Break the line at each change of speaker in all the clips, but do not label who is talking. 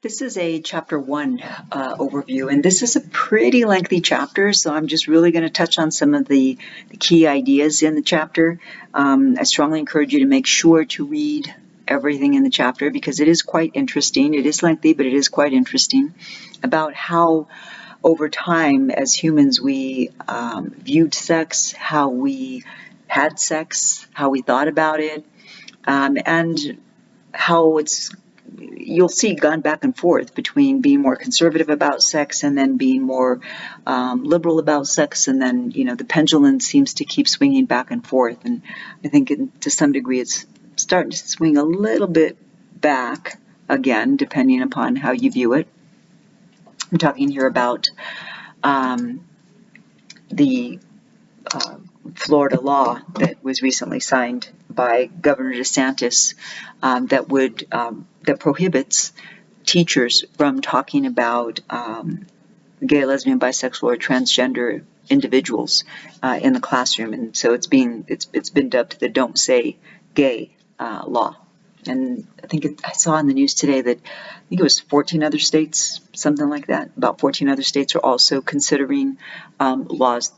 This is a chapter 1 overview, and this is a pretty lengthy chapter, so I'm just really going to touch on some of the key ideas in the chapter. I strongly encourage you to make sure to read everything in the chapter because it is quite interesting. It is lengthy, but it is quite interesting about how over time as humans we viewed sex, how we had sex, how we thought about it, and how you'll see gone back and forth between being more conservative about sex and then being more liberal about sex, and then the pendulum seems to keep swinging back and forth, and I think to some degree it's starting to swing a little bit back again depending upon how you view it. I'm talking here about the Florida law that was recently signed by Governor DeSantis that prohibits teachers from talking about gay, lesbian, bisexual, or transgender individuals in the classroom, and so it's been dubbed the "Don't Say Gay" law. And I saw in the news today that I think it was 14 other states, something like that. About 14 other states are also considering laws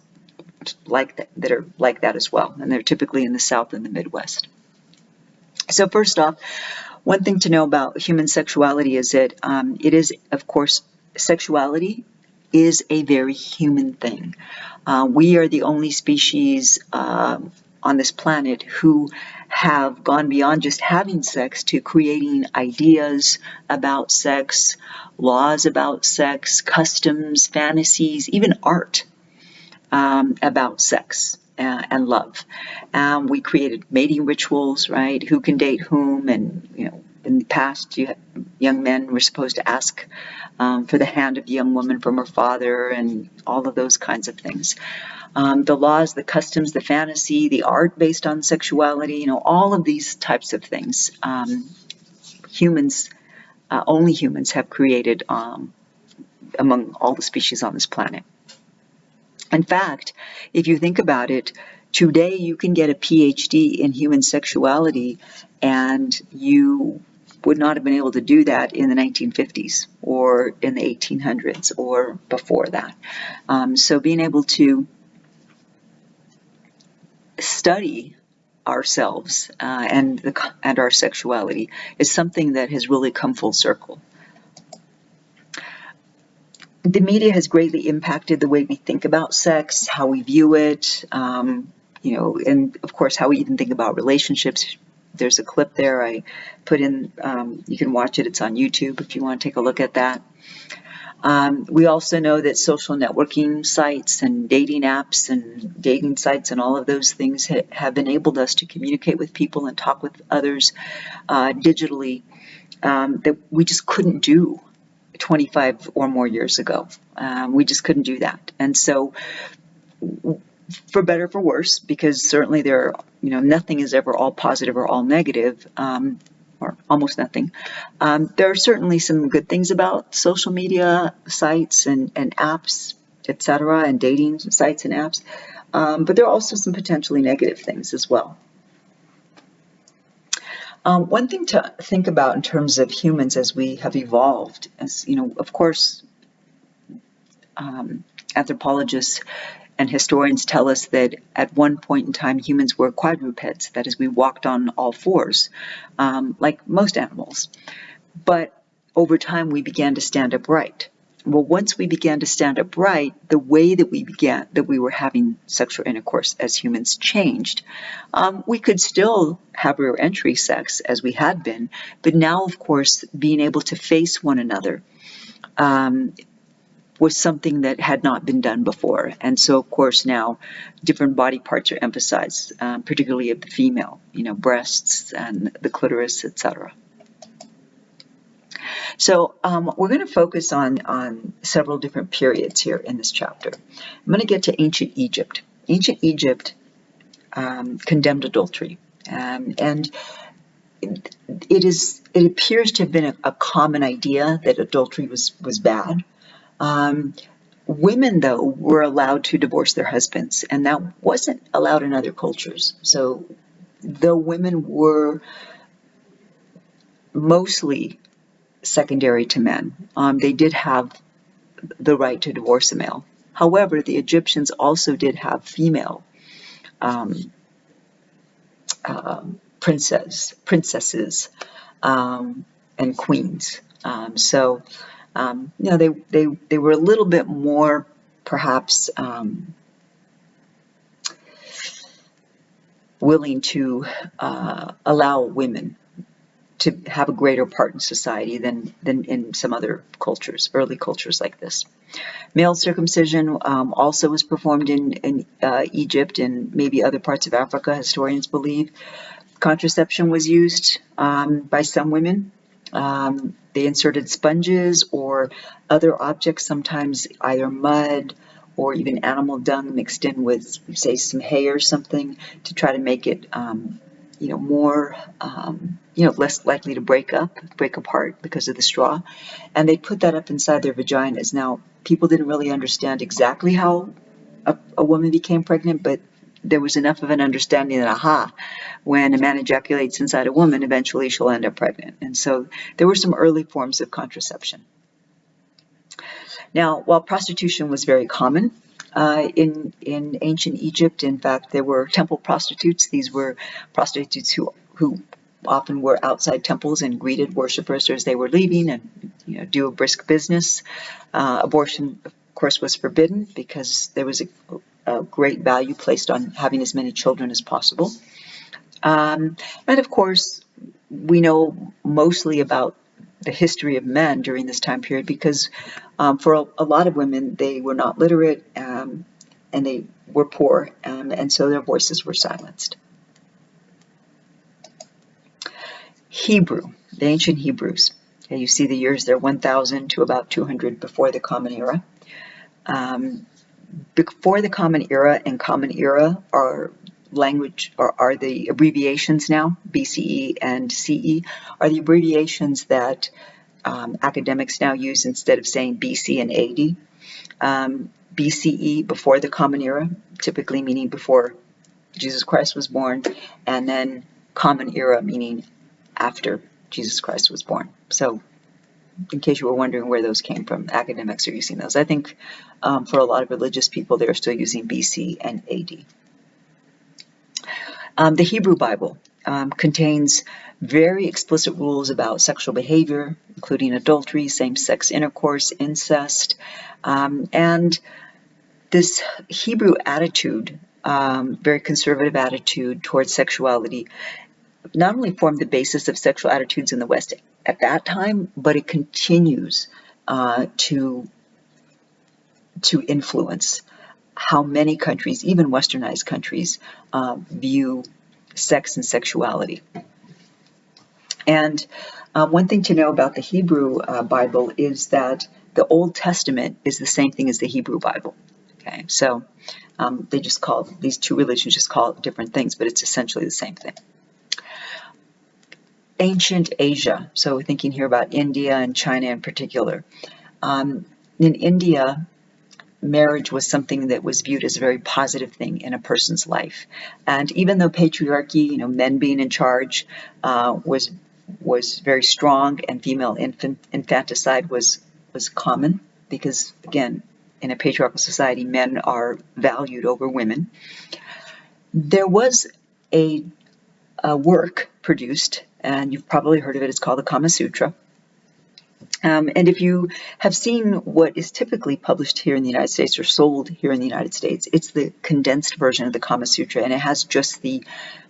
that are like that as well, and they're typically in the South and the Midwest. So first off, one thing to know about human sexuality is that it is, of course, sexuality is a very human thing. We are the only species on this planet who have gone beyond just having sex to creating ideas about sex, laws about sex, customs, fantasies, even art about sex and love. We created mating rituals, right? Who can date whom? And in the past, young men were supposed to ask for the hand of the young woman from her father, and all of those kinds of things. The laws, the customs, the fantasy, the art based on sexuality, all of these types of things. Only humans have created among all the species on this planet. In fact, if you think about it, today you can get a PhD in human sexuality, and you would not have been able to do that in the 1950s or in the 1800s or before that. So being able to study ourselves and our sexuality is something that has really come full circle. The media has greatly impacted the way we think about sex, how we view it, and of course how we even think about relationships. There's a clip there I put in. You can watch it. It's on YouTube if you want to take a look at that. We also know that social networking sites and dating apps and dating sites and all of those things have enabled us to communicate with people and talk with others digitally that we just couldn't do 25 or more years ago. We just couldn't do that. And so for better, for worse, because certainly nothing is ever all positive or all negative, or almost nothing. There are certainly some good things about social media sites and apps, etc., and dating sites and apps, but there are also some potentially negative things as well. One thing to think about in terms of humans as we have evolved, as of course, anthropologists and historians tell us that at one point in time humans were quadrupeds, that is, we walked on all fours, like most animals. But over time we began to stand upright. Well, once we began to stand upright, the way that we were having sexual intercourse as humans changed. We could still have rear entry sex as we had been, but now, of course, being able to face one another was something that had not been done before. And so, of course, now different body parts are emphasized, particularly of the female, breasts and the clitoris, etc. So we're going to focus on several different periods here in this chapter. I'm going to get to ancient Egypt. Ancient Egypt condemned adultery, and it appears to have been a common idea that adultery was bad. Women, though, were allowed to divorce their husbands, and that wasn't allowed in other cultures. So though women were mostly secondary to men. They did have the right to divorce a male. However, the Egyptians also did have female princesses and queens. They were a little bit more, perhaps, willing to allow women to have a greater part in society than in some other cultures, early cultures like this. Male circumcision also was performed in Egypt and maybe other parts of Africa, historians believe. Contraception was used by some women. They inserted sponges or other objects, sometimes either mud or even animal dung mixed in with, say, some hay or something to try to make it, more, less likely to break apart because of the straw. And they put that up inside their vaginas. Now, people didn't really understand exactly how a woman became pregnant, but there was enough of an understanding that, when a man ejaculates inside a woman, eventually she'll end up pregnant. And so there were some early forms of contraception. Now, while prostitution was very common in ancient Egypt, in fact, there were temple prostitutes. These were prostitutes who often were outside temples and greeted worshipers as they were leaving and do a brisk business. Abortion, of course, was forbidden because there was a great value placed on having as many children as possible. And of course, we know mostly about the history of men during this time period because for a lot of women, they were not literate and they were poor, and so their voices were silenced. Hebrew, the ancient Hebrews. Okay, you see the years there, 1000 to about 200 before the Common Era. Before the Common Era and Common Era are the abbreviations now, BCE and CE, are the abbreviations that academics now use instead of saying BC and AD. BCE, before the Common Era, typically meaning before Jesus Christ was born, and then Common Era, meaning after Jesus Christ was born. So in case you were wondering where those came from, academics are using those. I think for a lot of religious people, they're still using BC and AD. The Hebrew Bible contains very explicit rules about sexual behavior, including adultery, same-sex intercourse, incest, and this Hebrew attitude, very conservative attitude towards sexuality, not only formed the basis of sexual attitudes in the West at that time, but it continues to influence how many countries, even westernized countries, view sex and sexuality. And one thing to know about the Hebrew Bible is that the Old Testament is the same thing as the Hebrew Bible. Okay, so these two religions just call it different things, but it's essentially the same thing. Ancient Asia, so we're thinking here about India and China in particular. In India, marriage was something that was viewed as a very positive thing in a person's life. And even though patriarchy, men being in charge, was very strong, and female infanticide was common, because again, in a patriarchal society, men are valued over women. There was a work produced, and you've probably heard of it. It's called the Kama Sutra. And if you have seen what is typically published here in the United States or sold here in the United States, it's the condensed version of the Kama Sutra, and it has just the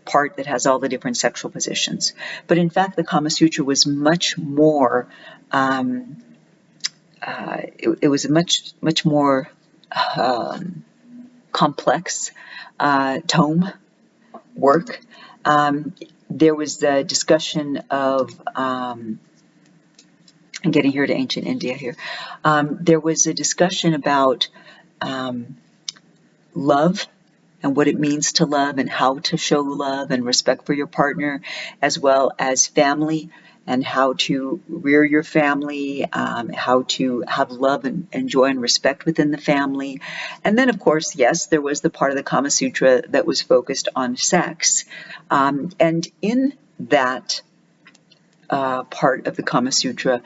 part that has all the different sexual positions. But in fact, the Kama Sutra was much more, it was a much more complex tome work. There was the discussion of, I'm getting here to ancient India here. There was a discussion about love and what it means to love and how to show love and respect for your partner, as well as family and how to rear your family, how to have love and joy and respect within the family. And then, of course, yes, there was the part of the Kama Sutra that was focused on sex. And in that part of the Kama Sutra,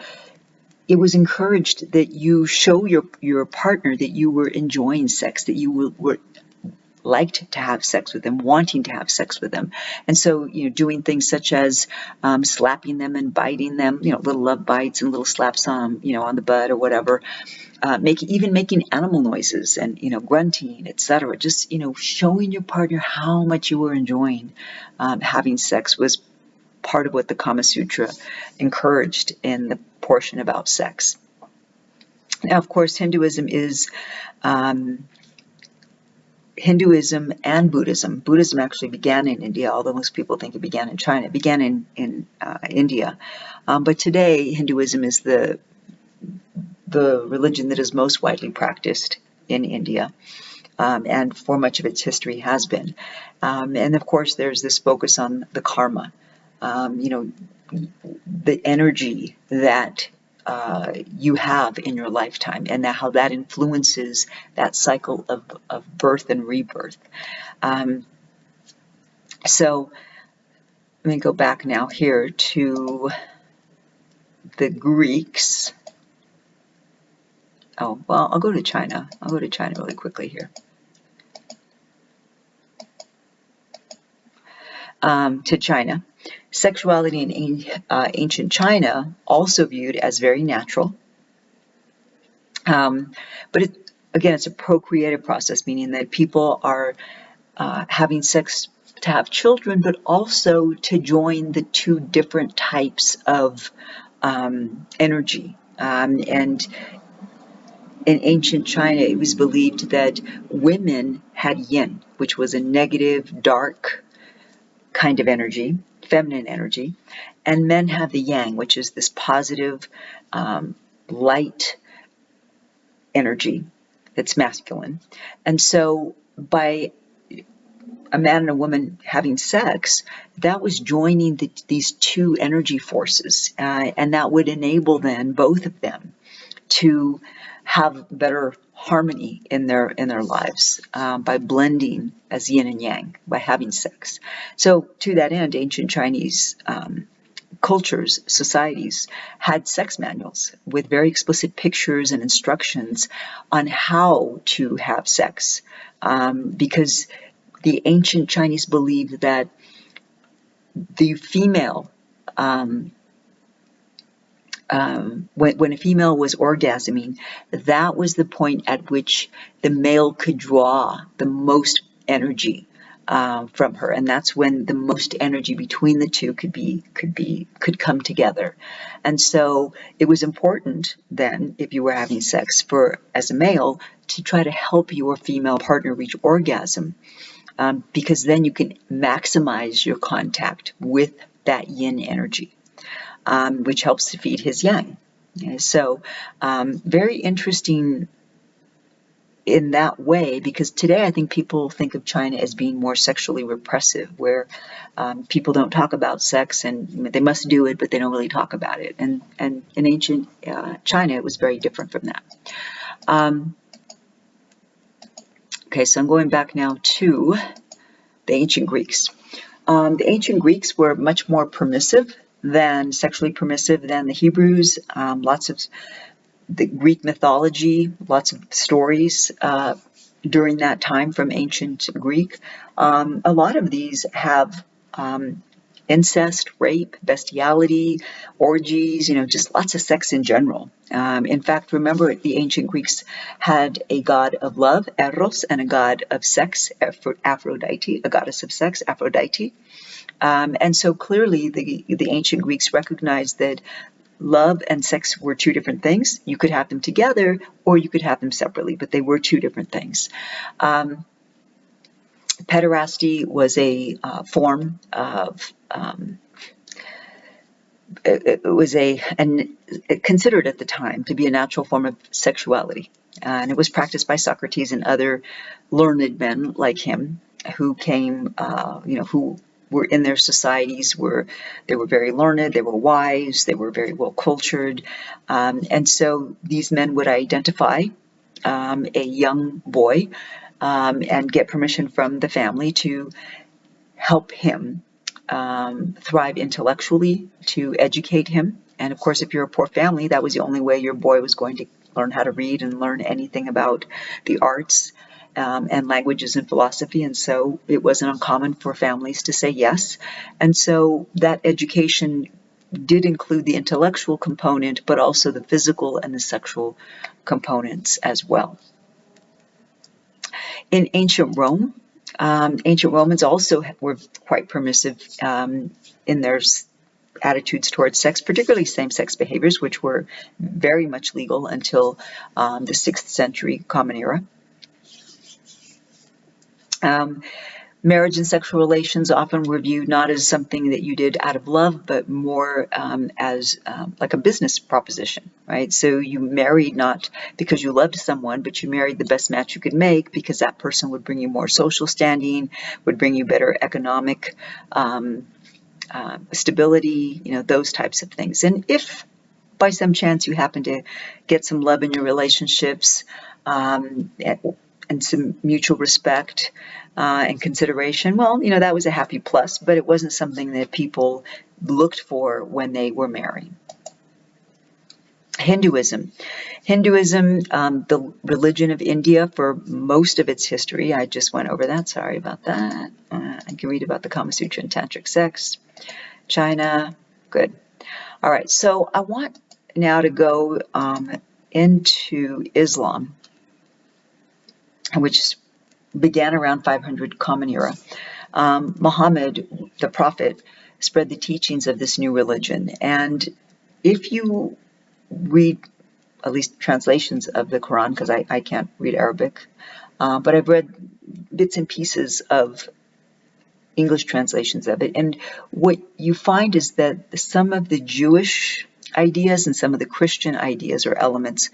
it was encouraged that you show your partner that you were enjoying sex, that you were liked to have sex with them, wanting to have sex with them. And so, doing things such as slapping them and biting them, little love bites and little slaps on the butt or whatever, making animal noises and, grunting, etc. Just, showing your partner how much you were enjoying having sex was part of what the Kama Sutra encouraged in the portion about sex. Now, of course, Hinduism and Buddhism. Buddhism actually began in India, although most people think it began in China. It began in India. But today, Hinduism is the religion that is most widely practiced in India. And for much of its history has been. And of course, there's this focus on the karma, the energy that you have in your lifetime, and how that influences that cycle of birth and rebirth. So let me go back now here to the Greeks. Oh, well, I'll go to China. I'll go to China really quickly here. To China. Sexuality in ancient China also viewed as very natural. But again, it's a procreative process, meaning that people are having sex to have children, but also to join the two different types of energy. And in ancient China, it was believed that women had yin, which was a negative, dark kind of energy, feminine energy, and men have the yang, which is this positive, light energy that's masculine. And so by a man and a woman having sex, that was joining these two energy forces, and that would enable then both of them to have better harmony in their lives by blending as yin and yang, by having sex. So to that end, ancient Chinese cultures, societies, had sex manuals with very explicit pictures and instructions on how to have sex, because the ancient Chinese believed that the female, when a female was orgasming, that was the point at which the male could draw the most energy from her, and that's when the most energy between the two could come together. And so it was important then, if you were having sex as a male, to try to help your female partner reach orgasm, because then you can maximize your contact with that yin energy. Which helps to feed his yang. So very interesting in that way, because today I think people think of China as being more sexually repressive, where people don't talk about sex, and they must do it, but they don't really talk about it. And in ancient China, it was very different from that. Okay, so I'm going back now to the ancient Greeks. The ancient Greeks were much more sexually permissive than the Hebrews. Lots of the Greek mythology, lots of stories during that time from ancient Greek. A lot of these have incest, rape, bestiality, orgies, just lots of sex in general. In fact, remember, the ancient Greeks had a god of love, Eros, and a god of sex, Aphrodite, a goddess of sex, Aphrodite. And so clearly the ancient Greeks recognized that love and sex were two different things. You could have them together or you could have them separately, but they were two different things. Pederasty was a form of, it was considered at the time to be a natural form of sexuality. And it was practiced by Socrates and other learned men like him who came, who were in their societies, they were very learned, they were wise, they were very well cultured. And so these men would identify a young boy and get permission from the family to help him thrive intellectually to educate him. And of course, if you're a poor family, that was the only way your boy was going to learn how to read and learn anything about the arts and languages and philosophy. And so it wasn't uncommon for families to say yes. And so that education did include the intellectual component, but also the physical and the sexual components as well. In ancient Rome, ancient Romans also were quite permissive in their attitudes towards sex, particularly same-sex behaviors, which were very much legal until the 6th century Common Era. Marriage and sexual relations often were viewed not as something that you did out of love, but more as like a business proposition, right? So you married not because you loved someone, but you married the best match you could make because that person would bring you more social standing, would bring you better economic stability, those types of things. And if by some chance you happen to get some love in your relationships and some mutual respect and consideration, well, that was a happy plus, but it wasn't something that people looked for when they were marrying. Hinduism, the religion of India for most of its history. I just went over that. Sorry about that. I can read about the Kama Sutra and Tantric sex. China, good. All right, so I want now to go into Islam, which began around 500 Common Era. Muhammad, the prophet, spread the teachings of this new religion. And if you read at least translations of the Quran, because I can't read Arabic, but I've read bits and pieces of English translations of it. And what you find is that some of the Jewish ideas and some of the Christian ideas or elements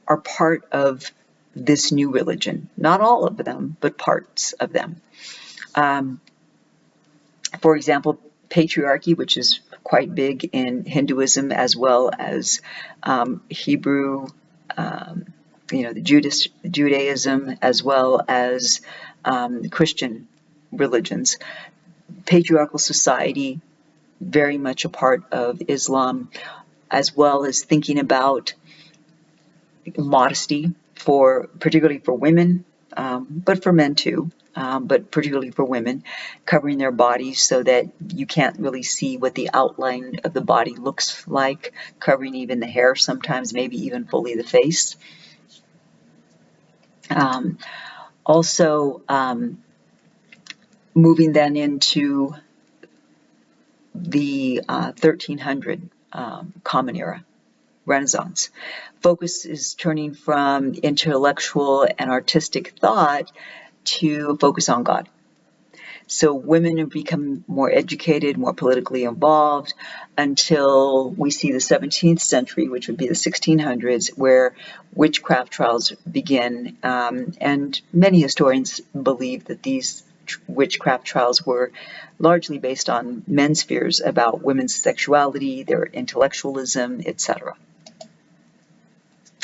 are part of this new religion. Not all of them, but parts of them. For example, patriarchy, which is quite big in Hinduism as well as Hebrew, the Judaism, as well as Christian religions. Patriarchal society, very much a part of Islam, as well as thinking about modesty, particularly for women, but for men too, but particularly for women, covering their bodies so that you can't really see what the outline of the body looks like, covering even the hair sometimes, maybe even fully the face. Also, moving then into the 1300 Common Era, Renaissance. Focus is turning from intellectual and artistic thought to focus on God. So women have become more educated, more politically involved, until we see the 17th century, which would be the 1600s, where witchcraft trials begin. And many historians believe that these witchcraft trials were largely based on men's fears about women's sexuality, their intellectualism, etc.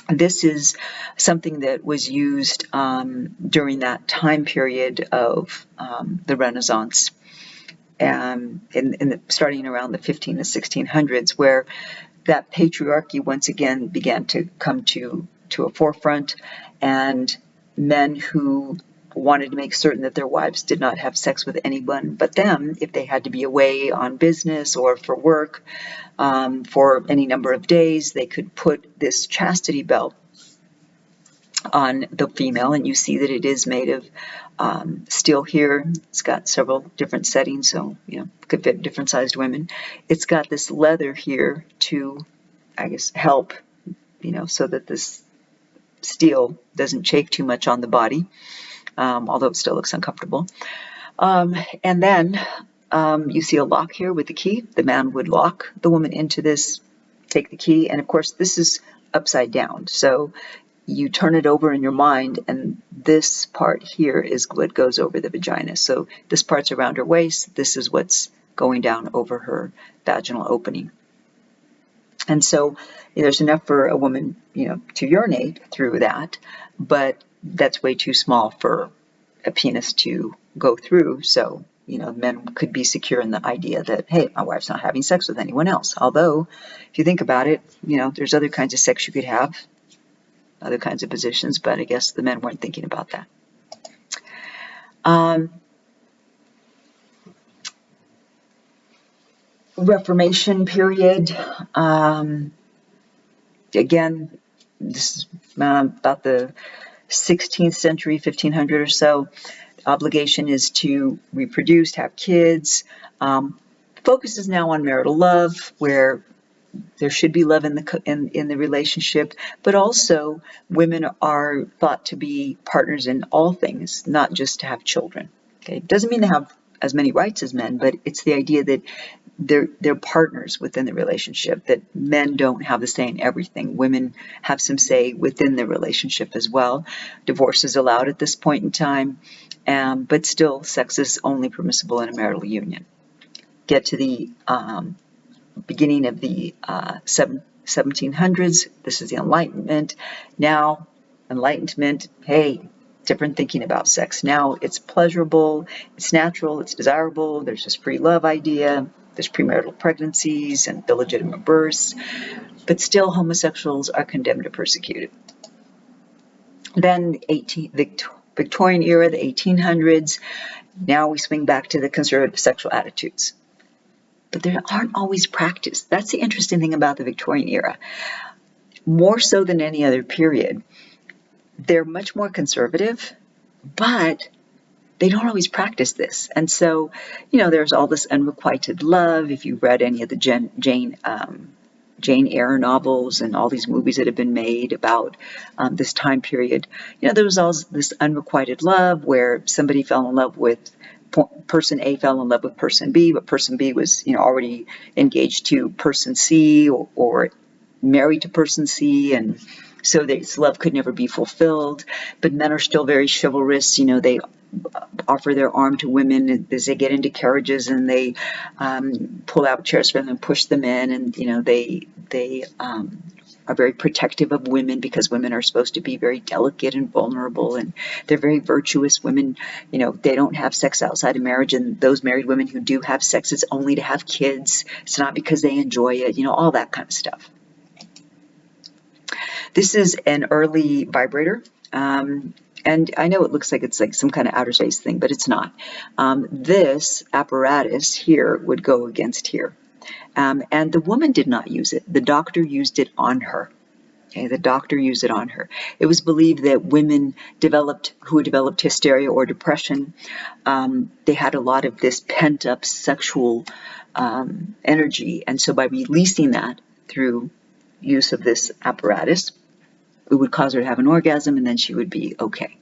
This is something that was used during that time period of the Renaissance, starting around the 15 to 1600s, where that patriarchy once again began to come to a forefront, and men who wanted to make certain that their wives did not have sex with anyone but them, if they had to be away on business or for work for any number of days, they could put this chastity belt on the female, and you see that it is made of steel here. It's got several different settings, so could fit different sized women. It's got this leather here to, I guess, help, so that this steel doesn't chafe too much on the body. Although it still looks uncomfortable. And then you see a lock here with the key. The man would lock the woman into this, take the key, and of course this is upside down. So you turn it over in your mind, and this part here is what goes over the vagina. So this part's around her waist. This is what's going down over her vaginal opening. And so there's enough for a woman, to urinate through that, but that's way too small for a penis to go through, so men could be secure in the idea that, hey, my wife's not having sex with anyone else. Although, if you think about it, there's other kinds of sex you could have, other kinds of positions, but I guess the men weren't thinking about that. Reformation period. Again, this is about the 16th century, 1500 or so. The obligation is to reproduce, to have kids. Focus is now on marital love, where there should be love in the relationship, but also women are thought to be partners in all things, not just to have children. Okay, it doesn't mean they have as many rights as men, but it's the idea that they're partners within the relationship, that men don't have the say in everything. Women have some say within the relationship as well. Divorce is allowed at this point in time, but still sex is only permissible in a marital union. Get to the beginning of the 1700s. This is the Enlightenment. Now, Enlightenment, hey, different thinking about sex. Now it's pleasurable, it's natural, it's desirable. There's this free love idea. There's premarital pregnancies and illegitimate births, but still homosexuals are condemned or persecuted. Then Victorian era, the 1800s, now we swing back to the conservative sexual attitudes. But they aren't always practiced. That's the interesting thing about the Victorian era. More so than any other period, they're much more conservative, but they don't always practice this. And so, there's all this unrequited love. If you've read any of the Jane Eyre novels and all these movies that have been made about this time period, there was all this unrequited love where somebody fell in love with person A, fell in love with person B, but person B was already engaged to person C or married to person C, and so this love could never be fulfilled. But men are still very chivalrous. They offer their arm to women as they get into carriages, and they pull out chairs for them and push them in, and they are very protective of women, because women are supposed to be very delicate and vulnerable, and they're very virtuous. Women, they don't have sex outside of marriage, and those married women who do have sex, it's only to have kids. It's not because they enjoy it, all that kind of stuff. This is an early vibrator. And I know it looks like it's like some kind of outer space thing, but it's not. This apparatus here would go against here. And the woman did not use it. The doctor used it on her. Okay, the doctor used it on her. It was believed that women who developed hysteria or depression, they had a lot of this pent-up sexual energy. And so by releasing that through use of this apparatus, it would cause her to have an orgasm, and then she would be okay.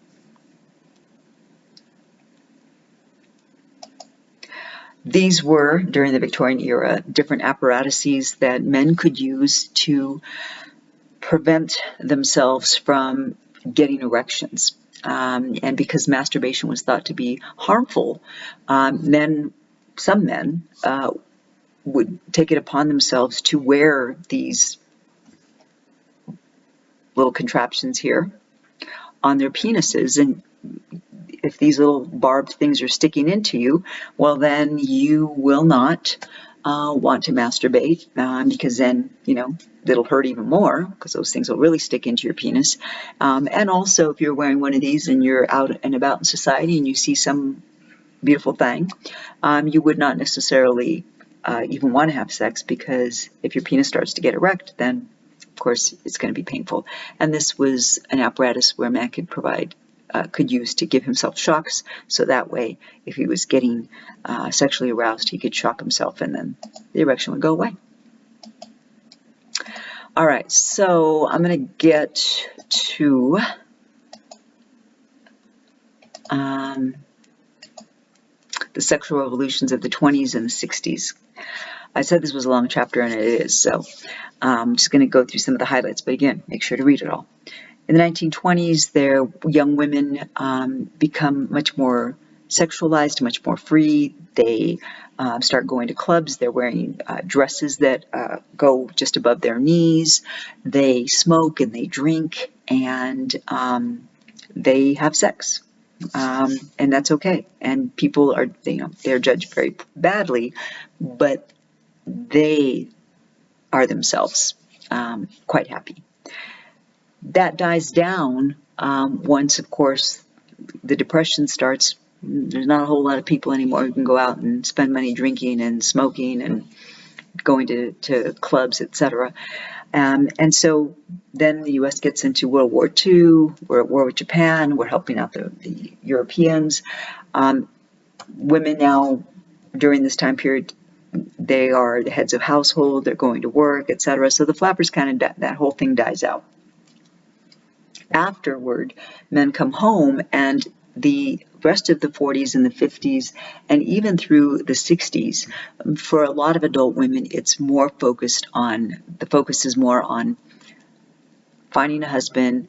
These were, during the Victorian era, different apparatuses that men could use to prevent themselves from getting erections. And because masturbation was thought to be harmful, some men would take it upon themselves to wear these little contraptions here on their penises, and if these little barbed things are sticking into you, well, then you will not want to masturbate, because then it'll hurt even more, because those things will really stick into your penis. And also, if you're wearing one of these and you're out and about in society and you see some beautiful thing, you would not necessarily even want to have sex, because if your penis starts to get erect, then of course it's going to be painful. And this was an apparatus where a man could use to give himself shocks, so that way if he was getting sexually aroused, he could shock himself and then the erection would go away. All right, so I'm going to get to the sexual revolutions of the 20s and the 60s. I said this was a long chapter, and it is, so I'm just going to go through some of the highlights, but again, make sure to read it all. In the 1920s, young women become much more sexualized, much more free. They start going to clubs. They're wearing dresses that go just above their knees. They smoke and they drink, and they have sex. and that's okay. And people are, they're judged very badly, but they are themselves quite happy. That dies down once, of course, the Depression starts. There's not a whole lot of people anymore who can go out and spend money drinking and smoking and going to clubs, etc. And so then the U.S. gets into World War II. We're at war with Japan. We're helping out the Europeans. Women now, during this time period, they are the heads of household. They're going to work, etc. So the flappers kind of, that whole thing dies out. Afterward, men come home, and the rest of the 40s and the 50s, and even through the 60s, for a lot of adult women, it's more focused on, the focus is more on finding a husband,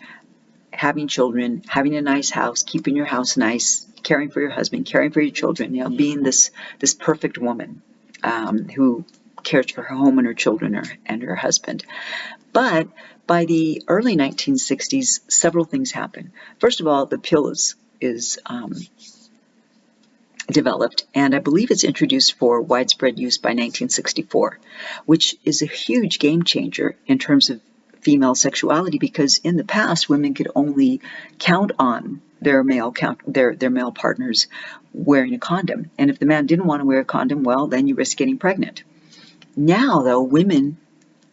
having children, having a nice house, keeping your house nice, caring for your husband, caring for your children, being this perfect woman who cares for her home and her children and her husband. But by the early 1960s, several things happen. First of all, the pill is developed, and I believe it's introduced for widespread use by 1964, which is a huge game changer in terms of female sexuality, because in the past, women could only count on their male partners wearing a condom. And if the man didn't want to wear a condom, well, then you risk getting pregnant. Now, though, women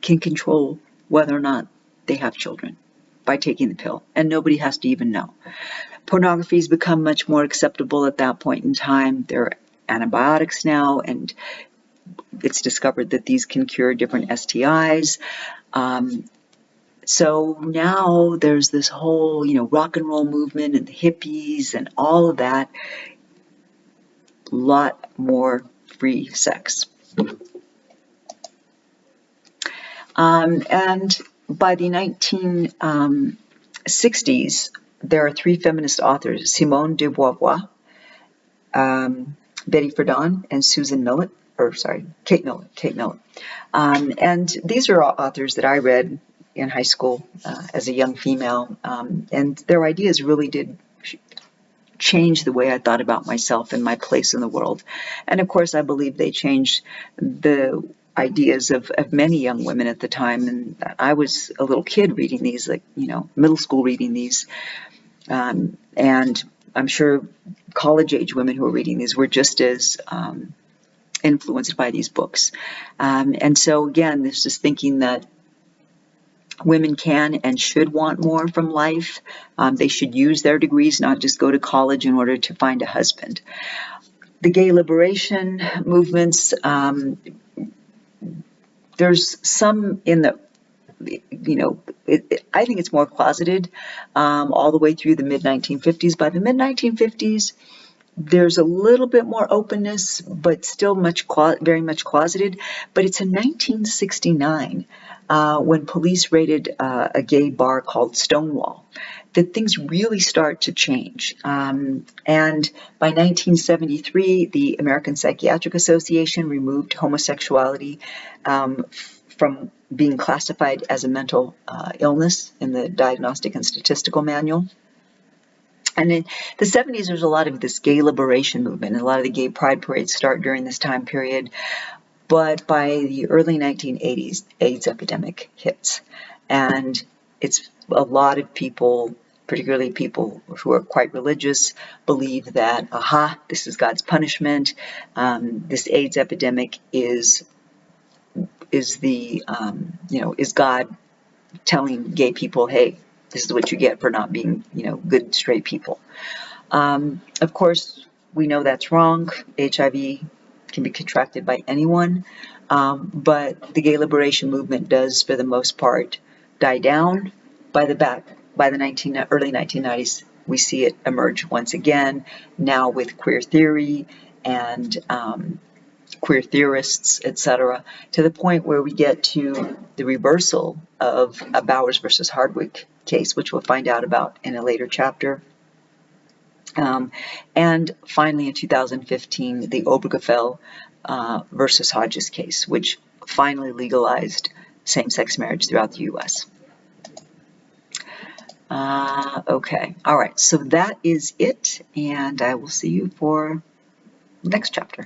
can control whether or not they have children by taking the pill, and nobody has to even know. Pornography has become much more acceptable at that point in time. There are antibiotics now, and it's discovered that these can cure different STIs. So now there's this whole, rock and roll movement and the hippies and all of that. A lot more free sex. And by the 1960s, there are three feminist authors, Simone de Beauvoir, Betty Friedan, and Kate Millett. And these are all authors that I read in high school as a young female, and their ideas really did change the way I thought about myself and my place in the world. And of course, I believe they changed the ideas of many young women at the time. And I was a little kid reading these, middle school reading these. And I'm sure college-age women who were reading these were just as influenced by these books. And so, again, this is thinking that women can and should want more from life. They should use their degrees, not just go to college in order to find a husband. The gay liberation movements, there's some in the, I think it's more closeted all the way through the mid-1950s. By the mid-1950s, there's a little bit more openness, but still very much closeted. But it's in 1969 when police raided a gay bar called Stonewall that things really start to change. And by 1973, the American Psychiatric Association removed homosexuality from being classified as a mental illness in the Diagnostic and Statistical Manual. And in the 70s, there's a lot of this gay liberation movement, and a lot of the gay pride parades start during this time period. But by the early 1980s, AIDS epidemic hits. And it's a lot of people, particularly people who are quite religious, believe that, this is God's punishment. This AIDS epidemic is God telling gay people, hey, this is what you get for not being, good straight people. Of course, we know that's wrong. HIV can be contracted by anyone, but the gay liberation movement does, for the most part, die down. By the early 1990s, we see it emerge once again, now with queer theory and queer theorists, etc., to the point where we get to the reversal of a Bowers versus Hardwick case, which we'll find out about in a later chapter. And finally, in 2015, the Obergefell versus Hodges case, which finally legalized same-sex marriage throughout the U.S. Okay, all right, so that is it, and I will see you for the next chapter.